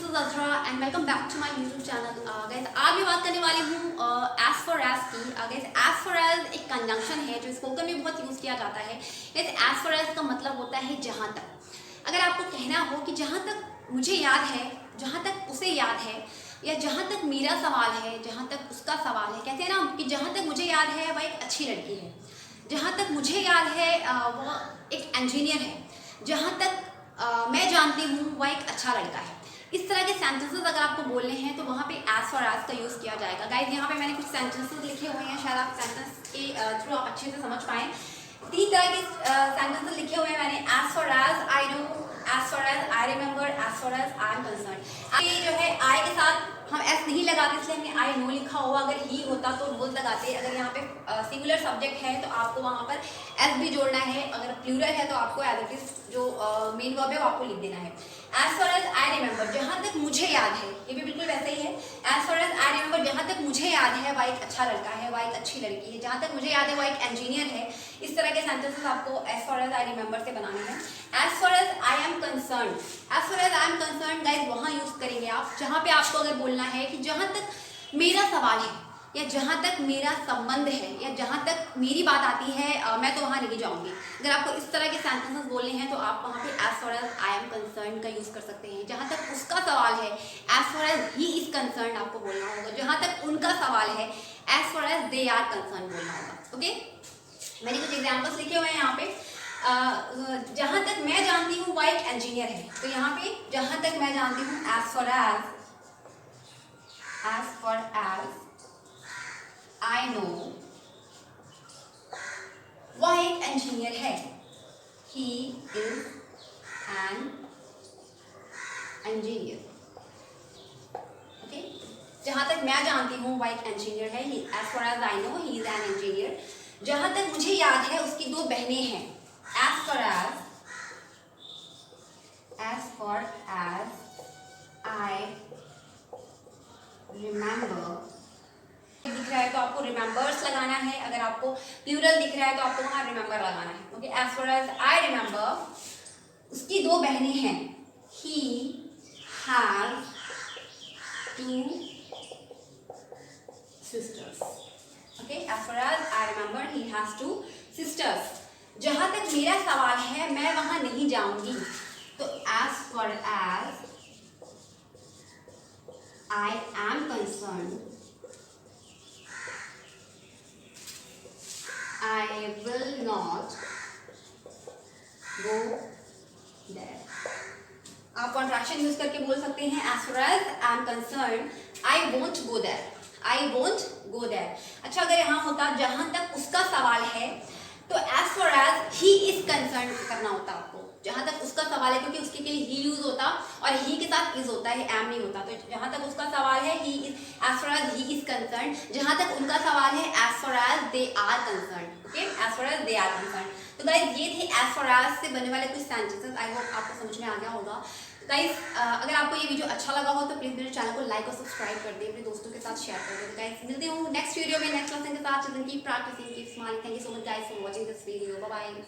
is Azra and welcome back to my YouTube channel. Guys, आज मैं बात करने वाली हूँ as for as की. Guys, as for as एक कंजंक्शन है जो स्पोकन में बहुत यूज़ किया जाता है. Guys, as for as का मतलब होता है जहाँ तक. अगर आपको कहना हो कि जहाँ तक मुझे याद है, जहाँ तक उसे याद है, या जहाँ तक मेरा सवाल है, जहाँ तक उसका सवाल है, कहते हैं ना कि जहाँ तक मुझे याद है वह एक अच्छी लड़की है, जहाँ तक मुझे याद है वह एक इंजीनियर है, जहाँ तक मैं जानती हूँ वह एक अच्छा लड़का है. इस तरह के सेंटेंसेस अगर आपको बोलने हैं तो वहाँ पे एज फॉर एज का यूज़ किया जाएगा. गाइज, यहाँ पे मैंने कुछ सेंटेंसेस लिखे हुए हैं, शायद आप सेंटेंस के थ्रू आप अच्छे से समझ पाएँ. 3 तरह के सेंटेंसेस लिखे हुए हैं मैंने. As far as I know, as far as I remember, as far as I am concern. ये जो है आई के साथ हम एस नहीं लगाते, इसलिए हमने आई नो लिखा हुआ. अगर ही होता तो नोज लगाते. अगर यहाँ पे सिंगुलर सब्जेक्ट है तो आपको वहाँ पर एस भी जोड़ना है. अगर प्लूरल है तो आपको एज इट इज जो मेन वर्ब है वो आपको लिख देना है. As far as I remember, जहाँ तक मुझे याद है, ये भी बिल्कुल वैसे ही है. As far as I remember, जहाँ तक मुझे याद है वह एक अच्छा लड़का है, वह एक अच्छी लड़की है. जहाँ तक मुझे याद है वह एक इंजीनियर है. इस तरह के सेंटेंसेस आपको as far as I remember से बनाने हैं. As far as I am concern, as far as I am concern guys वहाँ यूज़ करेंगे आप जहाँ पे आपको अगर बोलना है कि जहाँ तक मेरा सवाल है, या जहाँ तक मेरा संबंध है, या जहाँ तक मेरी बात आती है मैं तो वहाँ नहीं जाऊँगी. अगर आपको इस तरह के सेंटेंसेस बोलने हैं तो आप वहाँ पे as far as I am concern का यूज़ कर सकते हैं. जहाँ तक उसका सवाल है, as far as he is concern आपको बोलना होगा. जहाँ तक उनका सवाल है, as far as they are concern बोलना होगा. ओके, मैंने कुछ एग्जाम्पल्स लिखे हुए हैं यहाँ पे. जहाँ तक मैं जानती हूँ वह एक इंजीनियर है, तो यहाँ पे जहाँ तक मैं जानती हूँ as far as I know वह एक इंजीनियर है. He is an engineer. Okay, जहाँ तक मैं जानती हूँ वह एक इंजीनियर है. As far as I know he is an engineer. जहाँ तक मुझे याद है उसकी 2 बहनें हैं. As far as I remember, दिख रहा है तो आपको रिमेंबर्स लगाना है. अगर आपको प्लूरल दिख रहा है तो आपको वहाँ रिमेंबर लगाना है. Okay, as far as I remember उसकी 2 बहनें हैं. He has 2 sisters. Okay, as far as I remember he has 2 sisters. जहाँ तक मेरा सवाल है मैं वहाँ नहीं जाऊंगी, तो as far as I am concern I will not go there. आप कॉन्ट्रैक्शन यूज करके बोल सकते हैं. As far as I am concerned, I won't go there. I won't go there. अच्छा, अगर यहाँ होता जहाँ तक उसका सवाल है तो as far as he is concerned करना होता आपको. जहाँ तक उसका सवाल है, क्योंकि उसके लिए he यूज होता और he के साथ is होता है, am नहीं होता. तो जहाँ तक उसका सवाल है he is, as far as he is concerned. जहाँ तक उनका सवाल है as far as they are concerned. Okay, as far as they are concerned. तो गाइज ये थे as far as से बनने वाले कुछ सेंटेंसेस. आई होप आपको समझ में आ गया होगा. गाइज, अगर आपको ये वीडियो अच्छा लगा हो तो प्लीज़ मेरे चैनल को लाइक और सब्सक्राइब कर दें, अपने दोस्तों के साथ शेयर कर दें. गाइज, मिलती हूँ नेक्स्ट वीडियो में नेक्स्ट लेसन के साथ. Keep practicing, keep smiling. Thank you so much guys for watching this video. Bye bye.